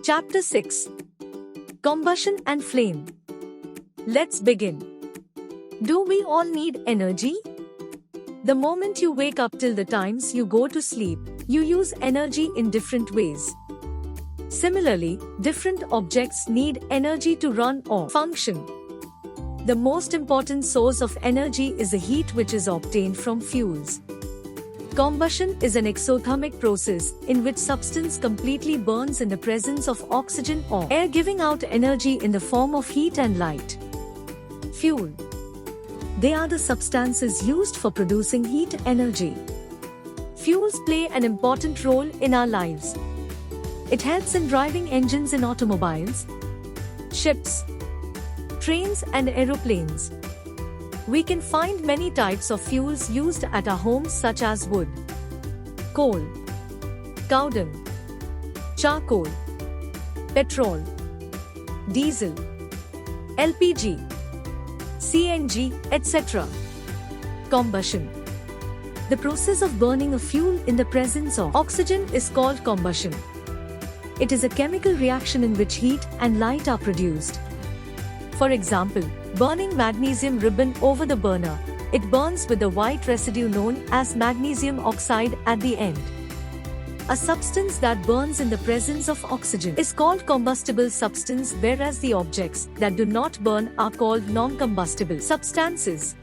Chapter 6. Combustion and Flame. Let's begin. Do we all need energy? The moment you wake up till the times you go to sleep, you use energy in different ways. Similarly, different objects need energy to run or function. The most important source of energy is the heat which is obtained from fuels. Combustion is an exothermic process in which substance completely burns in the presence of oxygen or air, giving out energy in the form of heat and light. Fuel. They are the substances used for producing heat energy. Fuels play an important role in our lives. It helps in driving engines in automobiles, ships, trains and aeroplanes. We can find many types of fuels used at our homes such as wood, coal, cow dung, charcoal, petrol, diesel, LPG, CNG, etc. Combustion. The process of burning a fuel in the presence of oxygen is called combustion. It is a chemical reaction in which heat and light are produced. For example, burning magnesium ribbon over the burner, it burns with a white residue known as magnesium oxide at the end. A substance that burns in the presence of oxygen is called combustible substance, whereas the objects that do not burn are called non-combustible substances.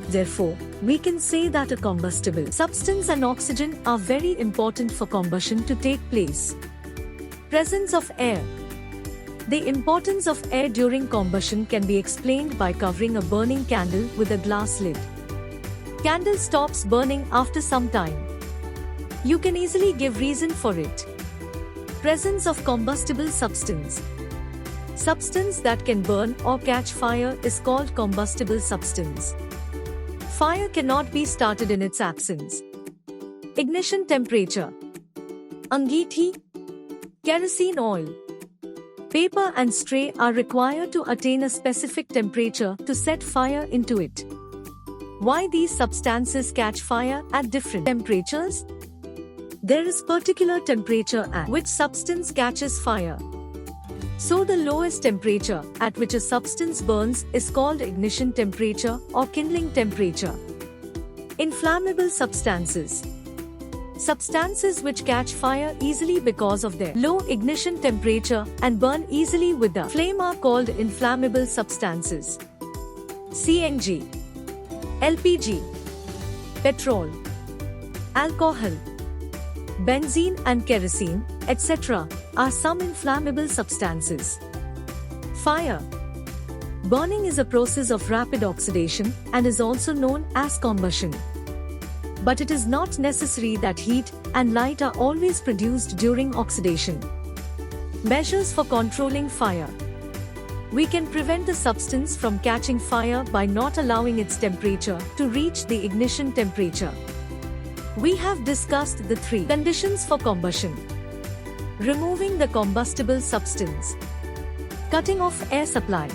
Therefore, we can say that a combustible substance and oxygen are very important for combustion to take place. Presence of air. The importance of air during combustion can be explained by covering a burning candle with a glass lid. Candle stops burning after some time. You can easily give reason for it. Presence of combustible substance. Substance that can burn or catch fire is called combustible substance. Fire cannot be started in its absence. Ignition temperature. Angeethi, kerosene oil, paper and stray are required to attain a specific temperature to set fire into it. Why these substances catch fire at different temperatures? There is particular temperature at which substance catches fire. So the lowest temperature at which a substance burns is called ignition temperature or kindling temperature. Inflammable substances. Substances which catch fire easily because of their low ignition temperature and burn easily with the flame are called inflammable substances. CNG, LPG, petrol, alcohol, benzene and kerosene, etc. are some inflammable substances. Fire. Burning is a process of rapid oxidation and is also known as combustion. But it is not necessary that heat and light are always produced during oxidation. Measures for controlling fire. We can prevent the substance from catching fire by not allowing its temperature to reach the ignition temperature. We have discussed the three conditions for combustion. Removing the combustible substance. Cutting off air supply.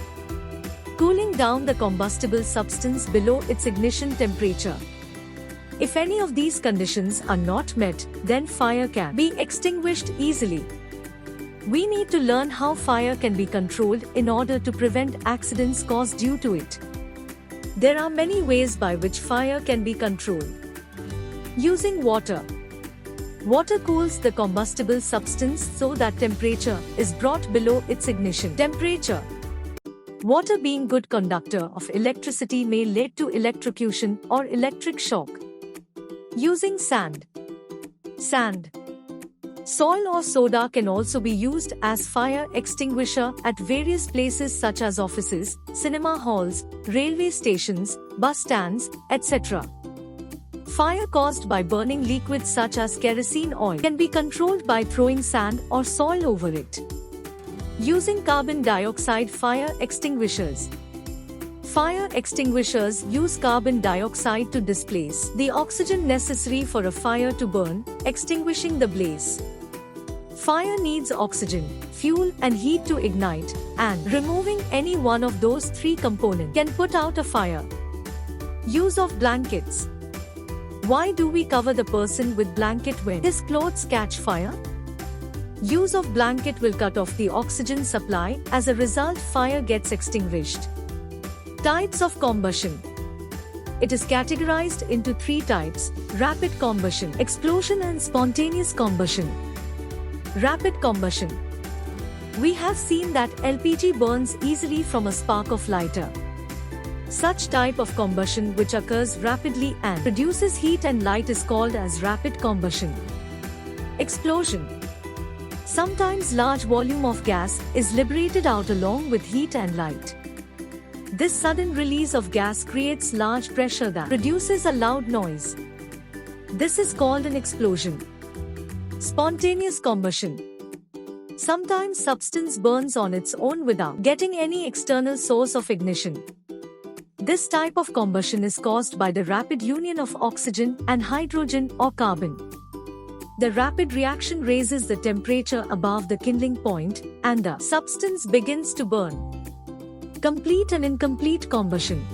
Cooling down the combustible substance below its ignition temperature. If any of these conditions are not met, then fire can be extinguished easily. We need to learn how fire can be controlled in order to prevent accidents caused due to it. There are many ways by which fire can be controlled. Using water. Water cools the combustible substance so that temperature is brought below its ignition temperature. Water, being good conductor of electricity, may lead to electrocution or electric shock. Using sand. Sand, soil or soda can also be used as fire extinguisher at various places such as offices, cinema halls, railway stations, bus stands, etc. Fire caused by burning liquids such as kerosene oil can be controlled by throwing sand or soil over it. Using carbon dioxide fire extinguishers. Fire extinguishers use carbon dioxide to displace the oxygen necessary for a fire to burn, extinguishing the blaze. Fire needs oxygen, fuel and heat to ignite, and removing any one of those three components can put out a fire. Use of blankets. Why do we cover the person with blanket when his clothes catch fire? Use of blanket will cut off the oxygen supply. As a result, fire gets extinguished. Types of combustion. It is categorized into 3 types: rapid combustion, explosion and spontaneous combustion. Rapid combustion. We have seen that LPG burns easily from a spark of lighter. Such type of combustion which occurs rapidly and produces heat and light is called as rapid combustion. Explosion. Sometimes large volume of gas is liberated out along with heat and light. This sudden release of gas creates large pressure that produces a loud noise. This is called an explosion. Spontaneous combustion. Sometimes substance burns on its own without getting any external source of ignition. This type of combustion is caused by the rapid union of oxygen and hydrogen or carbon. The rapid reaction raises the temperature above the kindling point, and the substance begins to burn. Complete and incomplete combustion.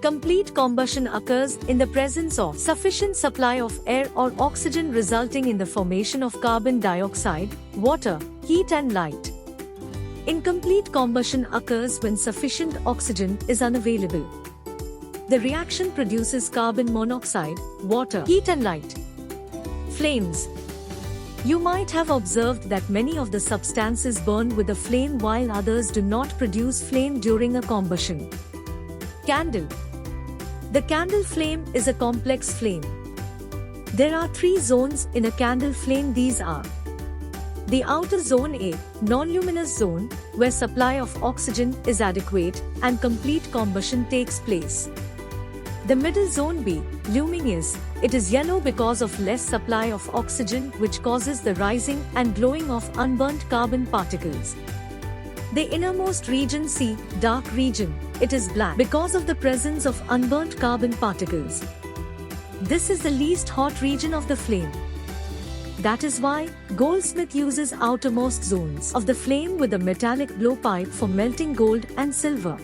Complete combustion occurs in the presence of sufficient supply of air or oxygen, resulting in the formation of carbon dioxide, water, heat and light. Incomplete combustion occurs when sufficient oxygen is unavailable. The reaction produces carbon monoxide, water, heat and light. Flames. You might have observed that many of the substances burn with a flame while others do not produce flame during a combustion. Candle. The candle flame is a complex flame. There are 3 zones in a candle flame. These are: the outer zone A, non-luminous zone, where supply of oxygen is adequate and complete combustion takes place. The middle zone B, luminous, it is yellow because of less supply of oxygen, which causes the rising and glowing of unburnt carbon particles. The innermost region C, dark region, it is black because of the presence of unburnt carbon particles. This is the least hot region of the flame. That is why goldsmith uses outermost zones of the flame with a metallic blowpipe for melting gold and silver.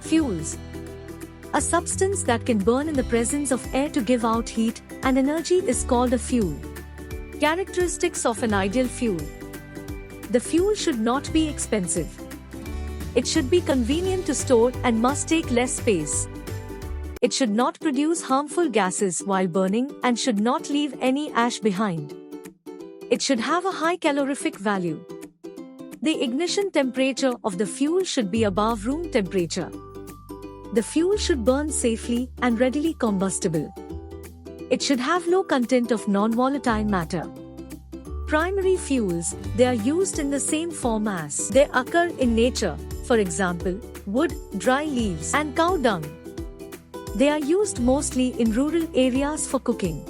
Fuels. A substance that can burn in the presence of air to give out heat and energy is called a fuel. Characteristics of an ideal fuel. The fuel should not be expensive. It should be convenient to store and must take less space. It should not produce harmful gases while burning and should not leave any ash behind. It should have a high calorific value. The ignition temperature of the fuel should be above room temperature. The fuel should burn safely and readily combustible. It should have low content of non-volatile matter. Primary fuels, they are used in the same form as they occur in nature, for example, wood, dry leaves, and cow dung. They are used mostly in rural areas for cooking.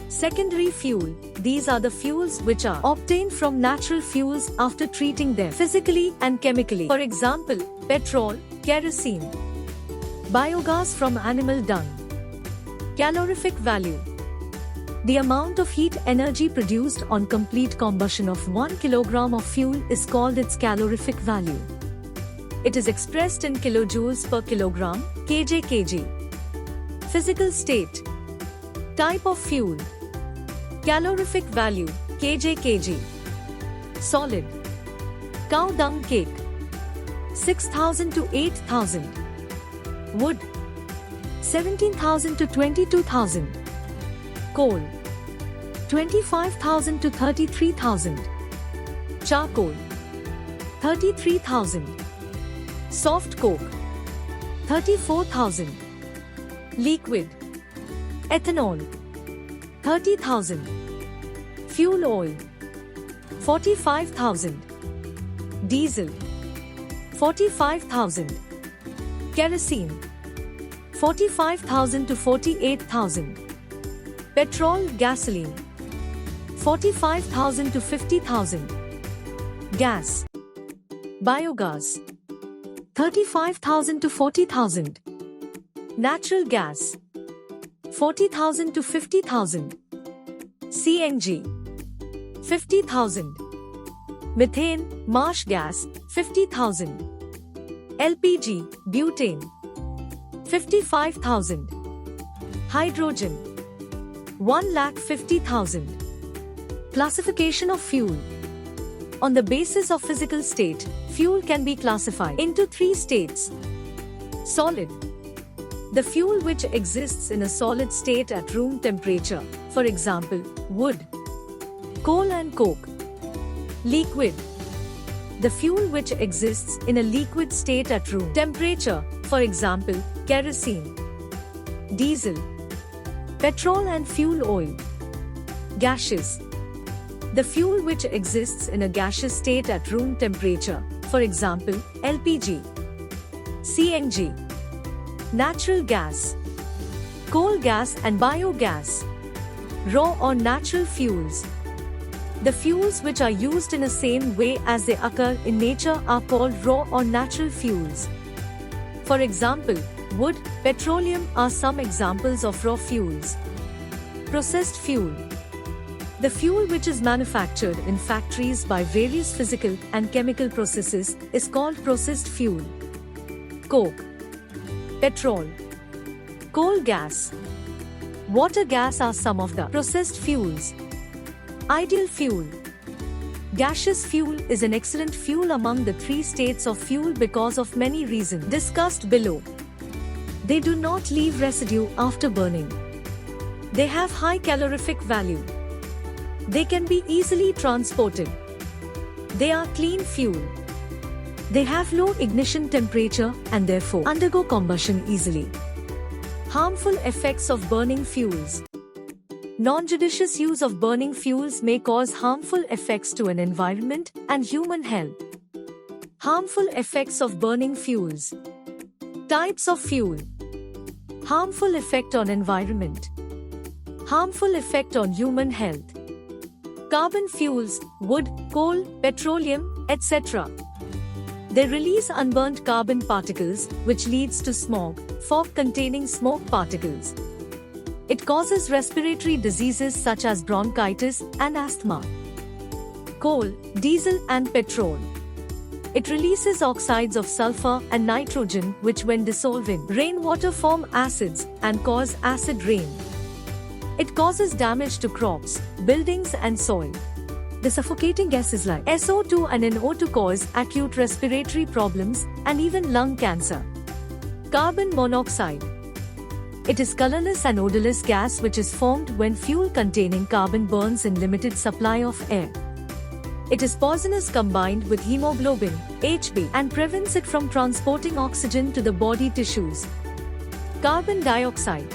Secondary fuel, these are the fuels which are obtained from natural fuels after treating them physically and chemically. For example, petrol, kerosene. Biogas from animal dung. Calorific value. The amount of heat energy produced on complete combustion of 1 kilogram of fuel is called its calorific value. It is expressed in kilojoules per kilogram, kg. Physical state. Type of fuel. Calorific value, kg. Solid. Cow dung cake. 6,000 to 8,000. Wood. 17,000 to 22,000. Coal. 25,000 to 33,000. Charcoal. 33,000. Soft coke. 34,000. Liquid. Ethanol. 30,000. Fuel oil. 45,000. Diesel. 45,000. Kerosene. 45,000 to 48,000. Petrol, gasoline. 45,000 to 50,000. Gas. Biogas. 35,000 to 40,000. Natural gas. 40,000 to 50,000. CNG. 50,000. Methane, marsh gas, 50,000. LPG, butane. 55,000. Hydrogen. 1,50,000. Classification of fuel. On the basis of physical state, fuel can be classified into 3 states. Solid. The fuel which exists in a solid state at room temperature, for example, wood, coal and coke. Liquid. The fuel which exists in a liquid state at room temperature, for example, kerosene, diesel, petrol and fuel oil. Gaseous. The fuel which exists in a gaseous state at room temperature, for example, LPG, CNG, natural gas, coal gas and biogas. Raw or natural fuels. The fuels which are used in the same way as they occur in nature are called raw or natural fuels. For example, wood, petroleum are some examples of raw fuels. Processed fuel. The fuel which is manufactured in factories by various physical and chemical processes is called processed fuel. Coke, petrol, coal gas, water gas are some of the processed fuels. Ideal fuel. Gaseous fuel is an excellent fuel among the 3 states of fuel because of many reasons discussed below. They do not leave residue after burning. They have high calorific value. They can be easily transported. They are clean fuel. They have low ignition temperature and therefore undergo combustion easily. Harmful effects of burning fuels. Non-judicious use of burning fuels may cause harmful effects to an environment and human health. Harmful effects of burning fuels. Types of fuel. Harmful effect on environment. Harmful effect on human health. Carbon fuels, wood, coal, petroleum, etc. They release unburnt carbon particles, which leads to smog, fog containing smoke particles. It causes respiratory diseases such as bronchitis and asthma. Coal, diesel and petrol. It releases oxides of sulfur and nitrogen which when dissolved in rainwater form acids and cause acid rain. It causes damage to crops, buildings and soil. The suffocating gases like SO2 and NO2 cause acute respiratory problems and even lung cancer. Carbon monoxide. It is colorless and odorless gas which is formed when fuel containing carbon burns in limited supply of air. It is poisonous combined with hemoglobin, Hb, and prevents it from transporting oxygen to the body tissues. Carbon dioxide.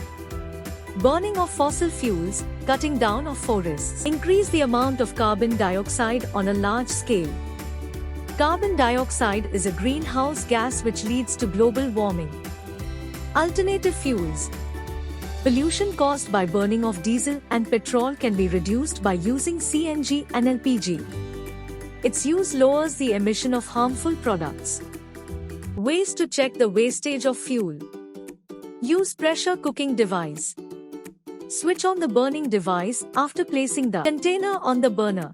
Burning of fossil fuels, cutting down of forests, increase the amount of carbon dioxide on a large scale. Carbon dioxide is a greenhouse gas which leads to global warming. Alternative fuels. Pollution caused by burning of diesel and petrol can be reduced by using CNG and LPG. Its use lowers the emission of harmful products. Ways to check the wastage of fuel. Use pressure cooking device. Switch on the burning device after placing the container on the burner.